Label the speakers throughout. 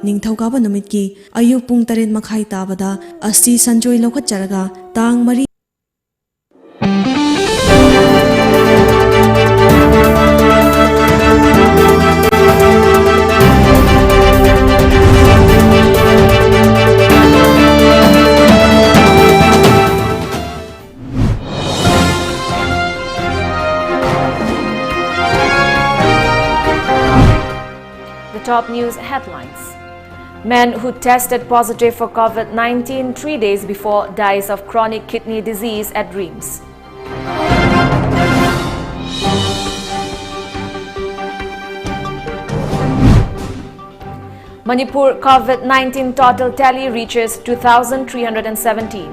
Speaker 1: ꯅꯤꯡꯊꯧꯀꯥꯕ ꯅꯨꯃꯤꯠꯀꯤ ꯑꯌꯨꯛ ꯄꯨꯡ 8 ꯃꯈꯥꯏ ꯇꯥꯕꯗ ꯑꯁꯤ ꯁꯟꯖꯣꯏ ꯂꯧꯈꯠꯆꯔꯒ ꯇꯥꯡ 3
Speaker 2: The top news headlines. Man who tested positive for COVID-19 3 days before dies of chronic kidney disease at RIAMEI. Manipur COVID-19 total tally reaches 2,317.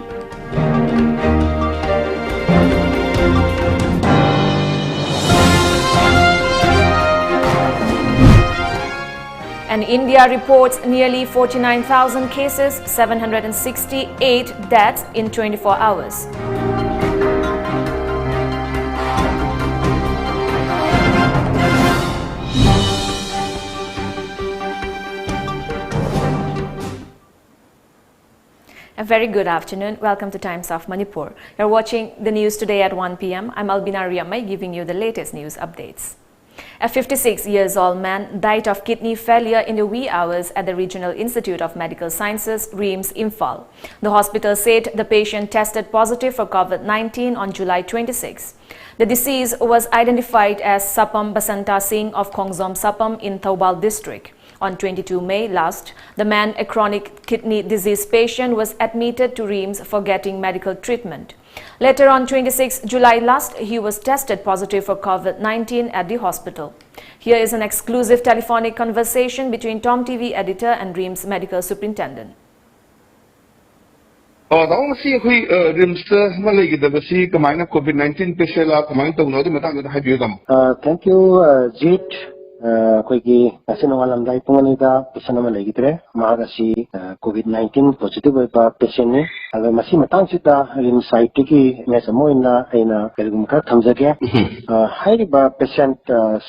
Speaker 2: And India reports nearly 49,000 cases, 768 deaths in 24 hours. A very good afternoon. Welcome to Times of Manipur. You're watching the news today at 1 p.m. I'm ALBINA RIAMEI giving you the latest news updates. A 56-year-old man died of kidney failure in the wee hours at the Regional Institute of Medical Sciences, RIAMEI, Imphal. The hospital said the patient tested positive for COVID-19 on July 26. The deceased was identified as Sapam Basanta Singh of Khongzom Sapam in Thoubal district. On 22 May last, the man, a chronic kidney disease patient, was admitted to RIAMEI for getting medical treatment. Later on 26 July last, he was tested positive for COVID-19 at the hospital. Here is an exclusive telephonic conversation between Tom TV editor and RIAMEI medical superintendent.
Speaker 3: COVID-19 patient
Speaker 4: thank you, Jit. Koigi asinongalamdai punganida patient ama legidre mahagasi COVID-19 positive oiba patient ni alo masi matang sita rin site ki mesamoina aina kelgumka thamjage hairiba patient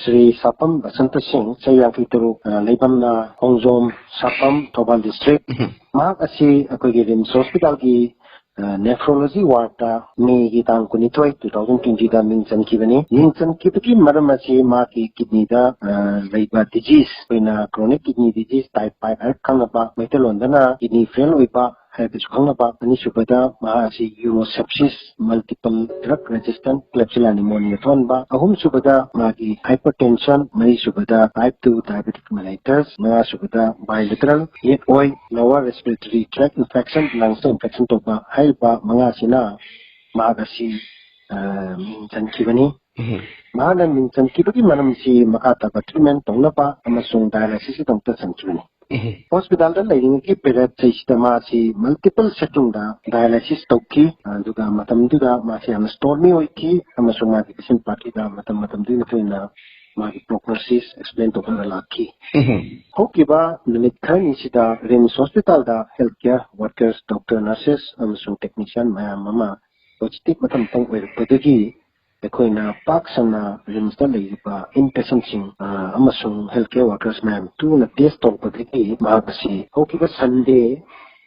Speaker 4: Sri Sapam Basanta Singh Chayangkituru leibamna Khongzom Sapam Thoubal district mahagasi koigi RIMS hospital ki nephrology ward May gitang kunitoi 2020 da mingchan kibani mingchan kibaki maramasi ma ki kidney da leiba disease pina chronic kidney disease type 5 khangaba metalondana kidney fail oiba habis khangaba ani subada ma asi urosepsis multiple drug resistant klebsiella pneumonia thonba ahum subada ma ki hypertension mari subada type 2 diabetic mellitus ma subada bilateral yet oil lower respiratory tract infection lungs infection toba haiba manga sina magasi mingchan kibani mana mingchan kibagi manam si makata ba treatment tongna pa amasung dialysis tongta sankibani hospital da leading ki period system si multiple setting da dialysis toki duga matam duga ma si am stormy oiki amasung ma patient party da matam du na ma prognosis explain to kana laki hokiba limit khan sida RIMS hospital da healthcare workers doctor nurses amasung technician mama positive matam tong oi padagi ekoina paksana RIMS da leiba inpatient sing amasung healthcare workers ma'am tu na test to padagi magasi hokiba Sunday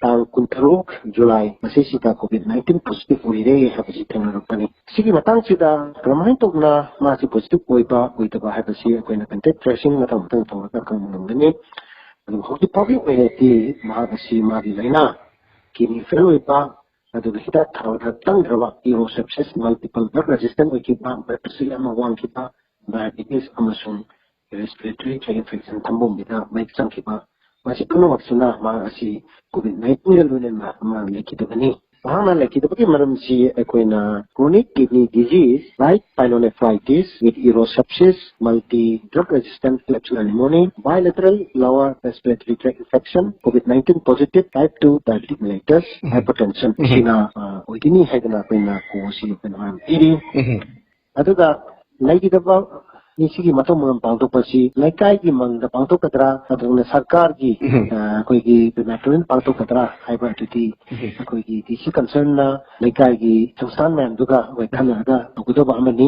Speaker 4: tang kuntaruk July masisita COVID-19 positive uire habisi tengarupani sigi matang sida kramahin tokna masi positive oiba oitaba habisi ekoina contact tracing matam tang tawaka kamungani adu hoki public oiti mahasi mari laina kini feloiba adu kita thawda tang drawa urosepsis multiple drug resistant oikiba bacteria mawang kita diabetes amasung respiratory tract infection thambom bida maik changkiba masih puno maksuna ma asi COVID-19 lunen ma lekitani mahana lekitapaki maram si ekoina chronic kidney disease like pyelonephritis with urosepsis multi drug resistant klebsiella pneumonia bilateral lower respiratory tract infection COVID-19 positive type 2 diabetic mellitus hypertension sina oidini haidana koina ko si penwan iri aduga lekitapa nisigi matong pangtopasi laikai ki mangda pangtokatra aduna sarkar ki ꯑꯩꯈꯣꯏꯒꯤ ꯄ꯭ꯔꯤꯃꯦꯇꯔꯤꯌꯦꯜ ꯄꯥꯡꯊꯣꯛꯀꯗ꯭ꯔꯥ ꯍꯥꯏꯕ ꯑꯗꯨꯗꯤ ꯑꯩꯈꯣꯏꯒꯤ DC ꯀꯟꯁꯔꯟꯅ ꯂꯩꯀꯥꯏꯒꯤ ꯁꯪꯁꯊꯥꯟ ꯃꯌꯥꯝꯗꯨꯒ ꯑꯩꯈꯣꯏ ꯈꯟꯅꯔꯒ ꯇꯧꯒꯗꯕ ꯑꯃꯅꯤ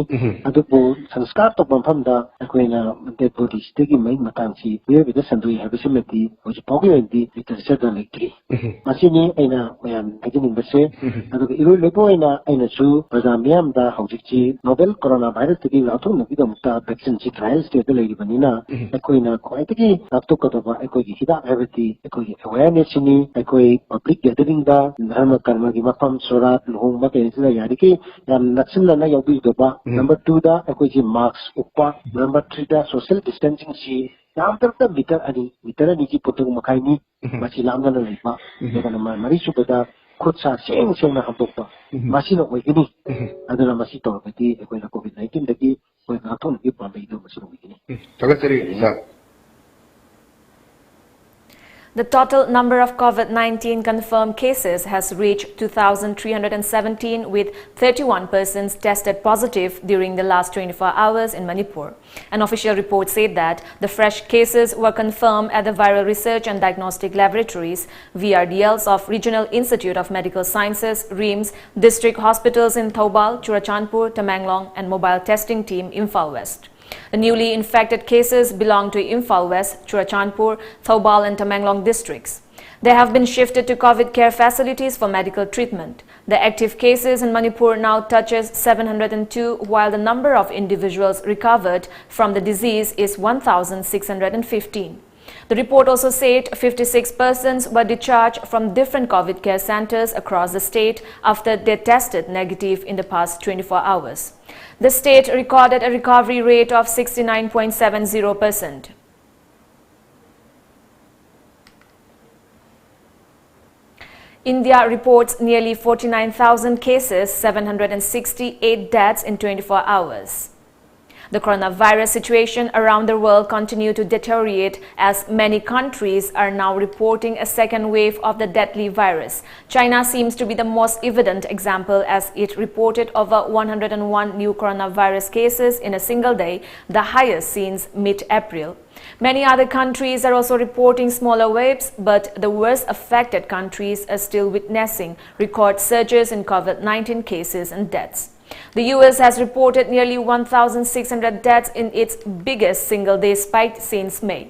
Speaker 4: ꯑꯗꯨꯕꯨ ꯁꯪꯁꯀꯥꯔ ꯇꯧꯕ ꯃꯐꯝꯗ ꯑꯩꯈꯣꯏꯅ ꯗꯦꯗ ꯕꯣꯗꯤꯁꯤꯗꯒꯤ ꯃꯍꯤꯛ ꯃꯇꯥꯡꯁꯤ ꯃꯤꯑꯣꯏꯕꯗ ꯁꯟꯗꯣꯛꯏ ꯍꯥꯏꯕꯁꯤꯃꯗꯤ ꯍꯧꯖꯤꯛ ꯐꯥꯎꯒꯤ ꯑꯣꯏꯅꯗꯤ ꯂꯤꯇꯔꯦꯆꯔꯗ ꯂꯩꯇ꯭ꯔꯤ ꯃꯁꯤꯅꯤ ꯑꯩꯅ ꯃꯌꯥꯝ ꯍꯥꯏꯖꯅꯤꯡꯕꯁꯦ ꯑꯗꯨꯒ ꯏꯔꯣꯏꯕ ꯑꯣꯏꯅ ꯑꯩꯅꯁꯨ ꯄ꯭ꯔꯖꯥ ꯃꯤꯌꯥꯝꯗ ꯍꯧꯖꯤꯛꯁꯤ ꯅꯣꯕꯦꯜ ꯀꯣꯔꯣꯅꯥ ꯚꯥꯏꯔꯁꯇꯒꯤ ꯉꯥꯛꯊꯣꯛꯅꯕꯒꯤꯗꯃꯛꯇ ꯚꯦꯛꯁꯤꯟꯁꯤ ꯇ꯭ꯔꯥꯏꯌꯦꯜ ꯁ꯭ꯇꯦꯖꯗ ꯂꯩꯔꯤꯕꯅꯤꯅ ꯑꯩꯈꯣꯏꯅ ꯈ꯭ꯋꯥꯏꯗꯒꯤ ꯉꯥꯛꯊꯣꯛꯀꯗꯕ ꯑꯩꯈꯣꯏꯒꯤ ꯍꯤꯗꯥꯛ ꯍꯥꯏꯕꯗꯤ ꯑꯩꯈꯣꯏꯒꯤ ꯑꯦꯋꯦꯌꯔꯅꯦꯁꯁꯤꯅꯤ ꯑꯩꯈꯣꯏ ꯄꯕ꯭ꯂꯤꯛ ꯒꯦꯗꯔꯤꯡꯗ ꯙꯔꯃ ꯀꯔꯃꯒꯤ ꯃꯐꯝ ꯁꯣꯔꯥꯠ ꯂꯨꯍꯣꯡꯕ ꯀꯩꯁꯤꯗ ꯌꯥꯔꯤꯈꯩ ꯌꯥꯝ ꯅꯛꯁꯤꯟꯅꯅ ꯌꯥꯎꯕꯤꯒꯗꯕ ꯅꯝꯕꯔ 2ꯗ ꯑꯩꯈꯣꯏꯁꯤ ꯃꯥꯛꯁ ꯎꯞꯄ ꯅꯝꯕꯔ 3ꯗ ꯁꯣꯁꯤꯌꯦꯜ ꯗꯤꯁꯇꯦꯟꯁꯤꯡꯁꯤ ꯌꯥꯝꯗ꯭ꯔꯕꯗ ꯃꯤꯇꯔ ꯑꯅꯤꯒꯤ ꯄꯨꯟꯊꯣꯛ ꯃꯈꯥꯏꯅꯤ ꯃꯁꯤ ꯂꯥꯞꯅꯅ ꯂꯩꯕ ꯑꯗꯨꯒ ꯅꯝꯕꯔ 4ꯁꯨꯕꯗ ꯈꯨꯠ ꯁꯥ ꯁꯦꯡꯅ ꯍꯥꯝꯗꯣꯛꯄ ꯃꯁꯤꯅ ꯑꯣꯏꯒꯅꯤ ꯑꯗꯨꯅ ꯃꯁꯤ ꯇꯧꯔꯕꯗꯤ ꯑꯩꯈꯣꯏꯅ ꯀꯣꯚꯤꯗ-19ꯗꯒꯤ ꯑꯩꯈꯣꯏ ꯉꯥꯛꯊꯣꯛꯅꯕꯒꯤ ꯄꯥꯝꯕꯩꯗꯨ ꯃꯁꯤꯅ ꯑꯣꯏꯒꯅꯤ
Speaker 3: ꯊꯥꯒꯠꯆꯔꯤ ꯁꯥꯔ
Speaker 2: The total number of COVID-19 confirmed cases has reached 2,317 with 31 persons tested positive during the last 24 hours in Manipur. An official report said that the fresh cases were confirmed at the Viral Research and Diagnostic Laboratories VRDLs of Regional Institute of Medical Sciences RIAMEI's district hospitals in Thoubal, Churachandpur, Tamenglong and mobile testing team Imphal West. The newly infected cases belong to Imphal West, Churachandpur, Thoubal and Tamenglong districts. They have been shifted to COVID care facilities for medical treatment. The active cases in Manipur now touches 702, while the number of individuals recovered from the disease is 1,615. The report also said 56 persons were discharged from different COVID care centers across the state after they tested negative in the past 24 hours. The state recorded a recovery rate of 69.70%. India reports nearly 49,000 cases, 768 deaths in 24 hours. The coronavirus situation around the world continues to deteriorate as many countries are now reporting a second wave of the deadly virus. China seems to be the most evident example as it reported over 101 new coronavirus cases in a single day, the highest since mid-April. Many other countries are also reporting smaller waves, but the worst affected countries are still witnessing record surges in COVID-19 cases and deaths. The US has reported nearly 1,600 deaths in its biggest single-day spike since May.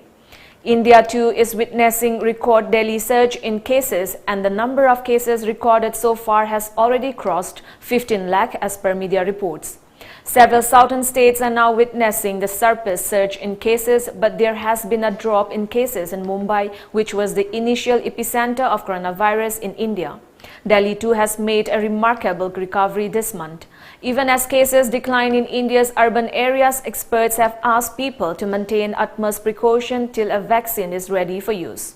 Speaker 2: India too is witnessing record daily surge in cases, and the number of cases recorded so far has already crossed 15 lakh as per media reports. Several southern states are now witnessing the sharpest surge in cases, but there has been a drop in cases in Mumbai, which was the initial epicenter of coronavirus in India. Delhi too has made a remarkable recovery this month. Even as cases decline in India's urban areas, experts have asked people to maintain utmost precaution till a vaccine is ready for use.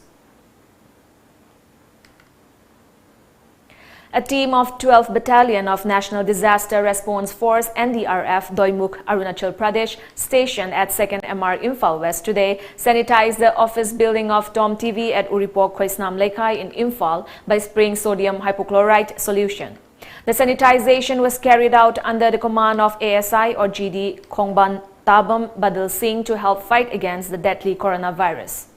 Speaker 2: A team of 12th Battalion of National Disaster Response Force NDRF Doimuk Arunachal Pradesh stationed at 2nd MR Imphal West today sanitized the office building of Tom TV at Uripok Khoisnam Lekhai in Imphal by spraying sodium hypochlorite solution. The sanitization was carried out under the command of ASI or GD Khongban Tabam Badal Singh to help fight against the deadly coronavirus.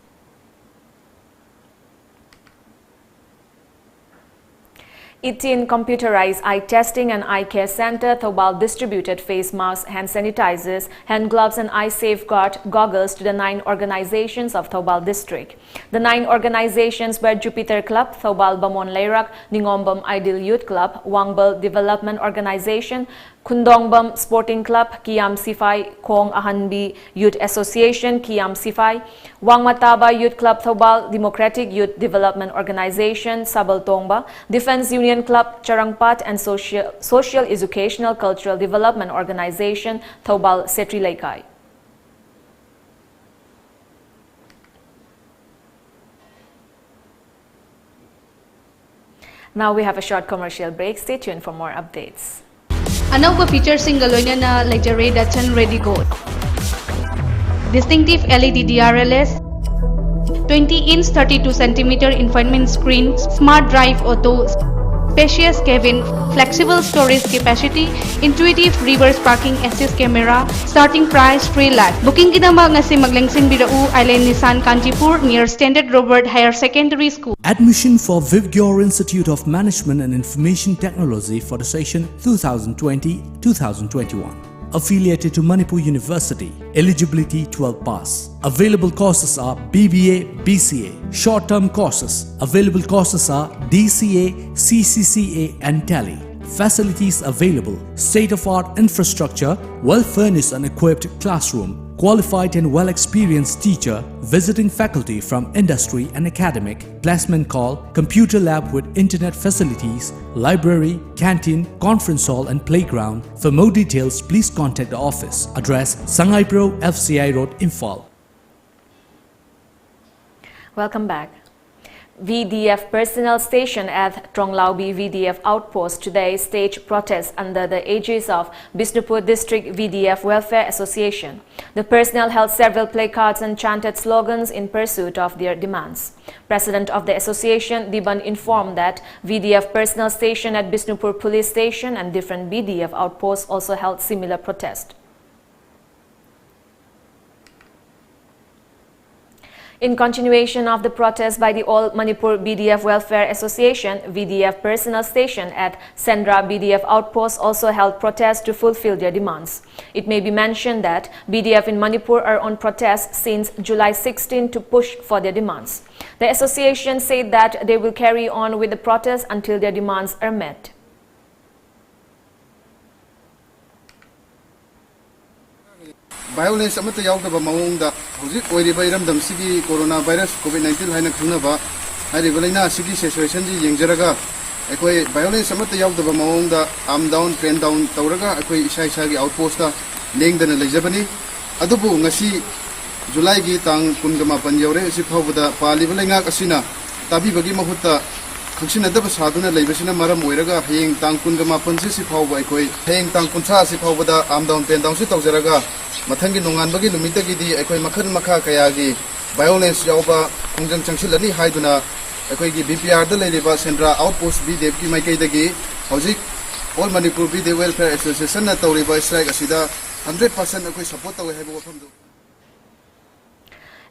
Speaker 2: ITIN computerized eye testing and eye care center Thoubal distributed face masks, hand sanitizers, hand gloves and eye safeguard goggles to the 9 organizations of Thoubal district. The 9 organizations were Jupiter Club, Thoubal Bamon Leirak, Ningombam Ideal Youth Club, Wangbal Development Organization, Kundongbam Sporting Club, Kiam Sifai, Kong Ahanbi Youth Association, Kiam Sifai, Wangmataba Youth Club Thoubal, Democratic Youth Development Organization, Sabal Tongba, Defense Union Club, Charangpat and Social Educational Cultural Development Organization, Thoubal Setri Leikai. Now we have a short commercial break. Stay tuned for more updates.
Speaker 5: Another feature single loina Lecture Datsun Ready Gold. Distinctive LED DRLS, 20-inch 32cm infotainment screen, Smart Drive Auto, spacious cabin, flexible storage capacity, intuitive reverse parking assist camera, starting price 3 lakh. Booking kidamag ngasi maglengsing birau Island Nissan Kanchipur near Standard Robert Higher Secondary School.
Speaker 3: Admission for Vivgyor Institute of Management and Information Technology for the session 2020-2021. Affiliated to Manipur University. Eligibility 12 pass. Available courses are BBA, BCA. Short-term courses. Available courses are DCA, CCCA and Tally. Facilities available. State-of-art infrastructure, well-furnished and equipped classroom. Qualified and well-experienced teacher, visiting faculty from industry and academic, placement call, computer lab with internet facilities, library, canteen, conference hall and playground. For more details, please contact the office. Address Sangaipro, FCI Road, Imphal.
Speaker 2: Welcome back. VDF personnel station at Tronglaubi VDF outpost today staged protests under the aegis of Bishnupur District VDF Welfare Association. The personnel held several placards and chanted slogans in pursuit of their demands. President of the association, Diban, informed that VDF personnel station at Bishnupur Police Station and different VDF outposts also held similar protests. In continuation of the protest by the All Manipur BDF Welfare Association, VDF personnel station at Sendra BDF outpost also held protests to fulfill their demands. It may be mentioned that BDF in Manipur are on protest since July 16 to push for their demands. The association said that they will carry on with the protest until their demands are met.
Speaker 6: Violence amata yaudaba maungda hujik oiriba iramdam sigi coronavirus covid-19 haina khungnaba hariba laina sigi situation ji yengjaraga ekoi violence amata yaudaba maungda arm down pen down tawraga ekoi isa isa gi outpost ta lengdana lejabani adubu ngasi July gi tang 18 yaure si phawda paliba lainga asina tabi bagi mahutta khungsina daba saduna leibasina maram oiraga heng tang 18 si phawba ekoi heng tang 50 si phawda arm down pen down si tawjaraga Mathangi nungan bagi numitagi di ekoi makhan makha kaya gi violence yauba khongjang changsilani haiduna ekoi gi BPR da leiriba Sendra outpost BDF ki maikai dagi hojik All Manipur BDF Welfare Association na tawriba strike asida 100% ekoi support tawe haibu wafamdu.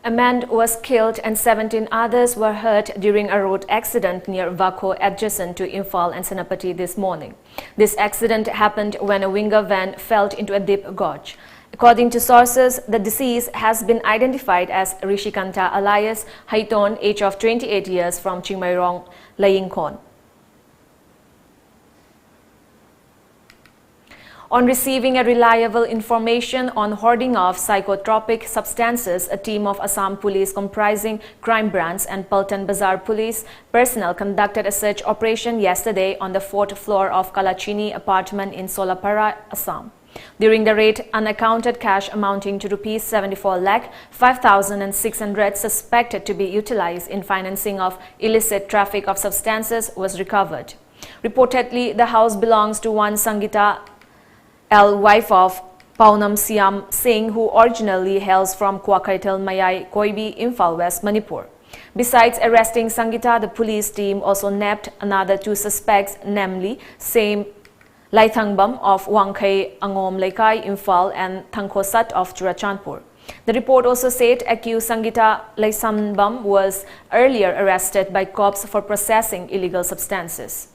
Speaker 2: A man was killed and 17 others were hurt during a road accident near Vako adjacent to Imphal and Senapati this morning. This accident happened when a winger van fell into a deep gorge. According to sources, the deceased has been identified as Rishikanta alias Haiton, age of 28 years, from Chingmairong, Layingkon. On receiving a reliable information on hoarding of psychotropic substances, a team of Assam police comprising crime branch and Paltan Bazaar police personnel conducted a search operation yesterday on the 4th floor of Kalachini apartment in Solapara, Assam. During the raid, unaccounted cash amounting to Rs 74 lakh 5,600 suspected to be utilized in financing of illicit traffic of substances was recovered. Reportedly, the house belongs to one Sangita L, wife of Paunam Siam Singh, who originally hails from Kwakaitel Mayai, Koibi, Imphal West, Manipur. Besides arresting Sangita, the police team also nabbed another 2 suspects, namely Same Laithangbam of Wangkai Angom Laikai, Imphal, and Thangkhosat of Churachandpur. The report also said accused Sangita Laisambam was earlier arrested by cops for processing illegal substances.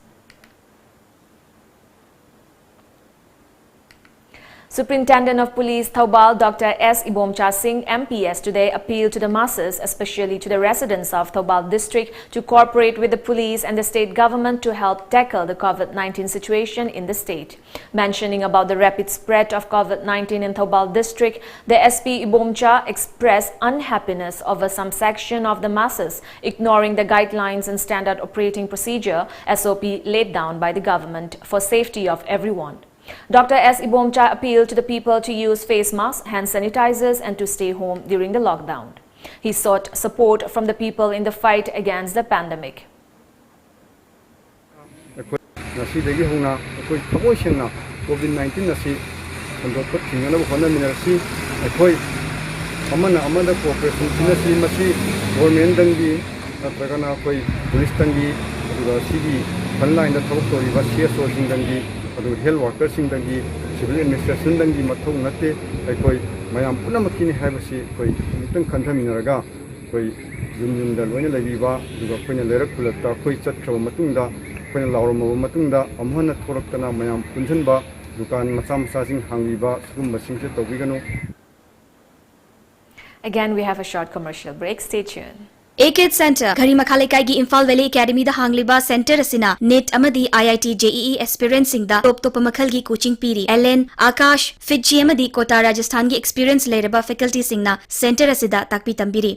Speaker 2: Superintendent of Police Thoubal Dr. S. Ibomcha Singh MPS today appealed to the masses, especially to the residents of Thoubal district, to cooperate with the police and the state government to help tackle the COVID-19 situation in the state. Mentioning about the rapid spread of COVID-19 in Thoubal district, the SP Ibomcha expressed unhappiness over some section of the masses ignoring the guidelines and standard operating procedure SOP laid down by the government for safety of everyone. Dr. S. Ibomcha appealed to the people to use face masks, hand sanitizers and to stay home during the lockdown. He sought support from the people in the fight against the pandemic.
Speaker 7: COVID-19 government ꯐ꯭ꯔꯟꯂꯥꯏꯟꯗ ꯊꯕꯛ ꯇꯧꯔꯤꯕ CSOꯁꯤꯡꯗꯒꯤ ꯑꯗꯨꯒ health ꯋꯥꯔꯀꯔꯁꯤꯡꯗꯒꯤ civil ꯑꯦꯗꯃꯤꯅꯤꯁꯇ꯭ꯔꯦꯁꯟꯗꯒꯤ ꯃꯊꯧ ꯅꯠꯇꯦ ꯑꯩꯈꯣꯏ ꯃꯌꯥꯝ ꯄꯨꯝꯅꯃꯛꯀꯤꯅꯤ ꯍꯥꯏꯕꯁꯤ ꯑꯩꯈꯣꯏ ꯑꯃꯨꯛꯇꯪ ꯈꯟꯊꯃꯤꯟꯅꯔꯒ ꯑꯩꯈꯣꯏ ꯌꯨꯝꯗ ꯂꯣꯏꯅ ꯂꯩꯕꯤꯕ ꯑꯗꯨꯒ ꯑꯩꯈꯣꯏꯅ ꯂꯩꯔꯛ ꯈꯨꯜꯂꯛꯇ ꯑꯩꯈꯣꯏ ꯆꯠꯈ꯭ꯔꯕ ꯃꯇꯨꯡꯗ ꯑꯩꯈꯣꯏꯅ ꯂꯥꯎꯔꯝꯃꯕ ꯃꯇꯨꯡꯗ ꯑꯃꯨꯛ hꯟꯅ ꯊꯣꯔꯛꯇꯅ ꯃꯌꯥꯝ ꯄꯨꯟꯁꯤꯟꯕ ꯗꯨꯀꯥꯟ ꯃꯆꯥ ꯃꯆꯥꯁꯤꯡ ꯍꯥꯡꯕꯤꯕ ꯁꯤꯒꯨꯝꯕꯁꯤꯡꯁꯦ ꯇꯧꯕꯤꯒꯅꯨ.
Speaker 2: Again, we have a short commercial break. Stay tuned.
Speaker 8: AKID Center Ghari Makhalaikai gi Imphal Valley Academy da hangliba center asina NET amadi IIT JEE experience sing da top makhal gi coaching piri LN Akash Fitji amadi Kota Rajasthan gi experience leraba faculty sing na center asida takpi tambiri.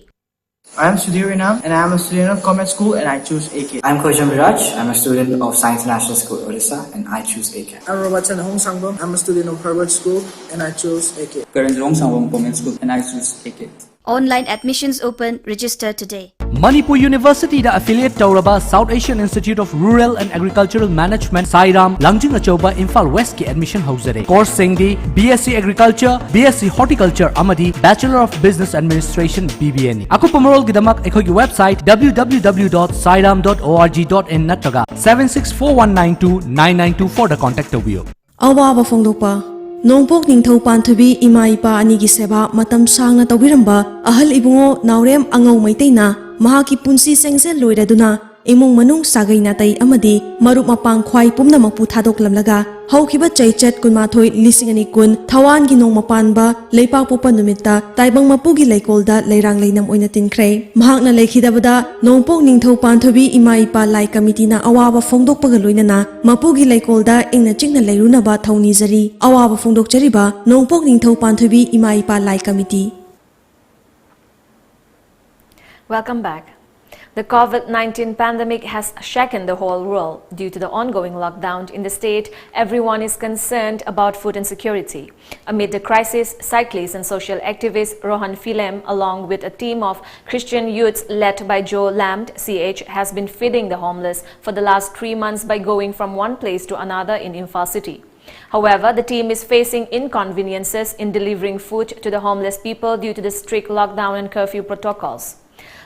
Speaker 9: I am Sudhir Rinam and I am a student of Commerce School and I choose AKID.
Speaker 10: I am Kojam Viraj. I am a student of Science National School, Odisha, and I choose AKID.
Speaker 11: I am Robertson Hong Sangbom. I am a student of Harvard School and I choose AKID.
Speaker 10: Karan Long Sangbom Government School and I choose AKID.
Speaker 8: Online admissions open. Register today.
Speaker 3: Manipur University da affiliate Tauraba South Asian Institute of Rural and Agricultural Management Sairam Langjing Achoba Imphal West ki admission housere. Course singdi BSc Agriculture, BSc Horticulture amadi Bachelor of Business Administration BBA ni. Aku pamorol gidamak ekhogi website www.sairam.org.in natraga 7641929924 da contact tabiyo.
Speaker 1: Awaba Fongdopa Nongpok Ningthau Panthubi Ima Ipa Anigi Seba Matam Sangna Tawiramba Ahal Ibungo Naurem Angau Maitaina Mahaki Punsi Sengsen Loiraduna Imung Manung Sagai Natai Amadi Marup Mapang Khwai Pumnamakpu Thadoklamlaga Haukiba Chaichat Kunmathoi Lisingani Kun Thawan gi Nong Mapanba Leipak Popa Numita Taibang Mapugi Laikolda Leirang Leinam Oina Tinkre Mahakna Lekhidabada Nongpok Ningthau Panthubi Ima Ipa Lai Committee na Awaba Fongdokpaga Loinana Mapugi Laikolda Ingna Chingna Leirunaba Thauni Zari Awaba Fongdokchariba Nongpok Ningthau Panthubi Ima Ipa Lai Committee.
Speaker 2: Welcome back. The COVID-19 pandemic has shaken the whole world. Due to the ongoing lockdown in the state, everyone is concerned about food insecurity. Amid the crisis, cyclists and social activist Rohan Philem, along with a team of Christian youths led by Joe Lamd, CH, has been feeding the homeless for the last 3 months by going from one place to another in Imphal city. However, the team is facing inconveniences in delivering food to the homeless people due to the strict lockdown and curfew protocols.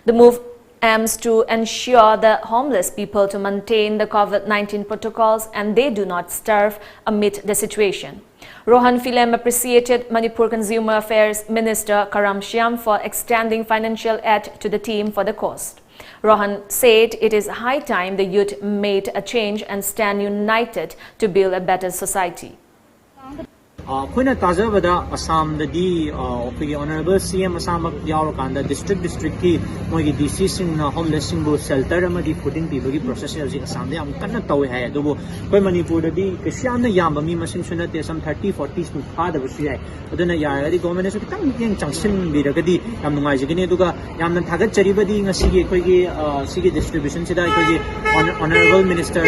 Speaker 2: The move aims to ensure the homeless people to maintain the COVID-19 protocols and they do not starve amid the situation. Rohan Philem appreciated Manipur Consumer Affairs Minister Karam Shyam for extending financial aid to the team for the cost. Rohan said it is high time the youth made a change and stand united to build a better society.
Speaker 12: Kuna Tajavada Assam the D Honorable CM Assam Yaurkanda district ki Mogi DC in homeless single shelter Madi putting people process Assam am Kana Tawi Hayadubo Koi Manipur di Kishana Yamami Masin Sunate some 30-40 to father was here. But then a Yari government is young Junction Biragadi Yamunazigine Duga Yaman Tagat Charibadi Sigi Sigi distribution Sida Honorable Minister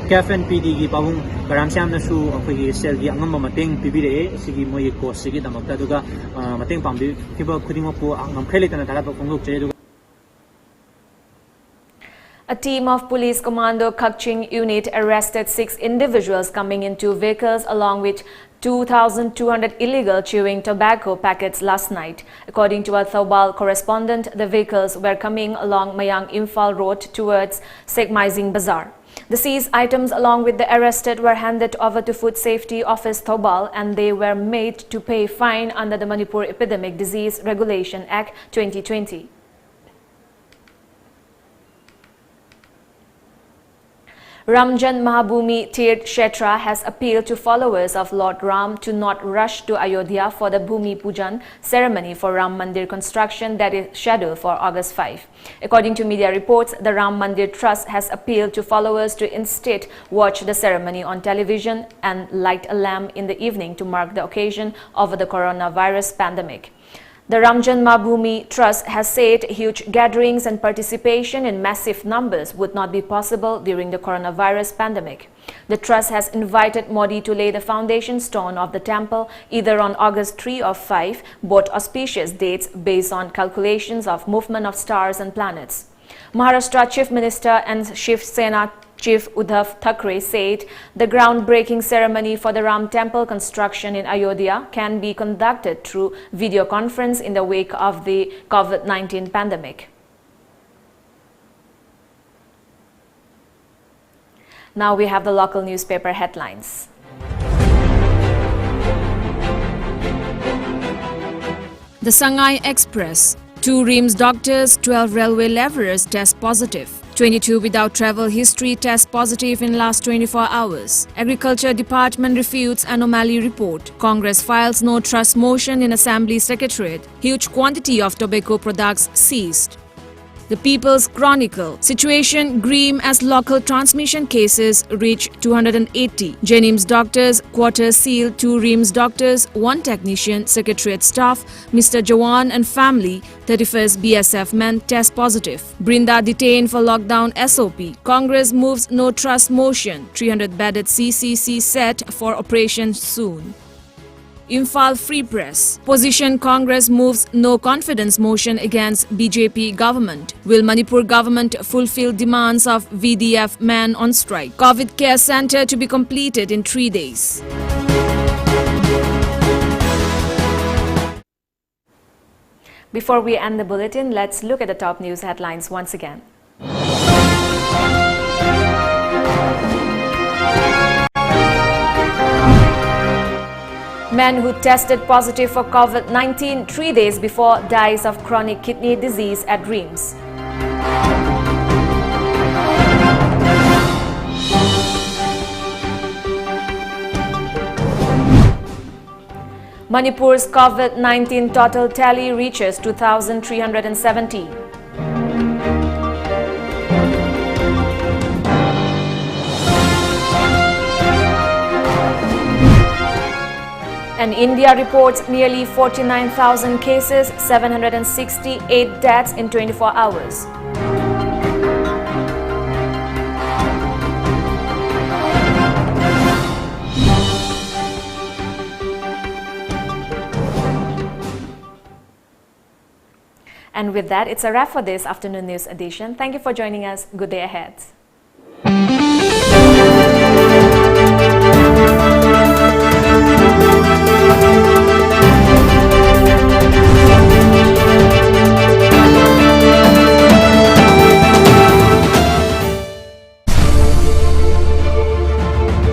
Speaker 12: CAF and PD gi pabung Karam Shyam na su akhoi sel gi angam mateng pibire sigi moi ko sigi damakta duga mateng pambi kiba khuding po angam khele kana daga pongok che.
Speaker 2: A team of police commando Kakching unit arrested 6 individuals coming in 2 vehicles along with 2,200 illegal chewing tobacco packets last night. According to our Thobal correspondent, the vehicles were coming along Mayang Imphal Road towards Sekmaizing Bazaar. The seized items along with the arrested were handed over to Food Safety Office Thobal and they were made to pay fine under the Manipur Epidemic Disease Regulation Act 2020. Ramjan Mahabhumi Tirth Kshetra has appealed to followers of Lord Ram to not rush to Ayodhya for the Bhumi Pujan ceremony for Ram Mandir construction that is scheduled for August 5. According to media reports, the Ram Mandir Trust has appealed to followers to instead watch the ceremony on television and light a lamp in the evening to mark the occasion of the coronavirus pandemic. The Ramjan Mahabhumi Trust has said huge gatherings and participation in massive numbers would not be possible during the coronavirus pandemic. The Trust has invited Modi to lay the foundation stone of the temple either on August 3 or 5, both auspicious dates based on calculations of movement of stars and planets. Maharashtra Chief Minister and Shiv Sena Chief Uddhav Thackeray said the groundbreaking ceremony for the Ram Temple construction in Ayodhya can be conducted through video conference in the wake of the COVID-19 pandemic. Now we have the local newspaper headlines. The Shanghai Express. 2 RIMS doctors, 12 railway labourers test positive. 22 without travel history test positive in last 24 hours. Agriculture Department refutes anomaly report. Congress files no trust motion in Assembly Secretariat. Huge quantity of tobacco products seized. The People's Chronicle. Situation grim as local transmission cases reach 280. Jennings doctors, quarters sealed, 2 RIMS doctors, 1 technician, secretariat staff, Mr. Jawan and family, 31st BSF men test positive. Brinda detained for lockdown SOP. Congress moves no trust motion. 300-bedded CCC set for operation soon. Imphal Free Press. Position Congress moves no confidence motion against BJP government. Will Manipur government fulfill demands of VDF men on strike? COVID care center to be completed in 3 days. Before we end the bulletin, let's look at the top news headlines once again. Man who tested positive for COVID-19 3 days before dies of chronic kidney disease at RIMS. Manipur's COVID-19 total tally reaches 2,370. And India reports nearly 49,000 cases, 768 deaths in 24 hours. And with that, it's a wrap for this afternoon news edition. Thank you for joining us. Good day ahead.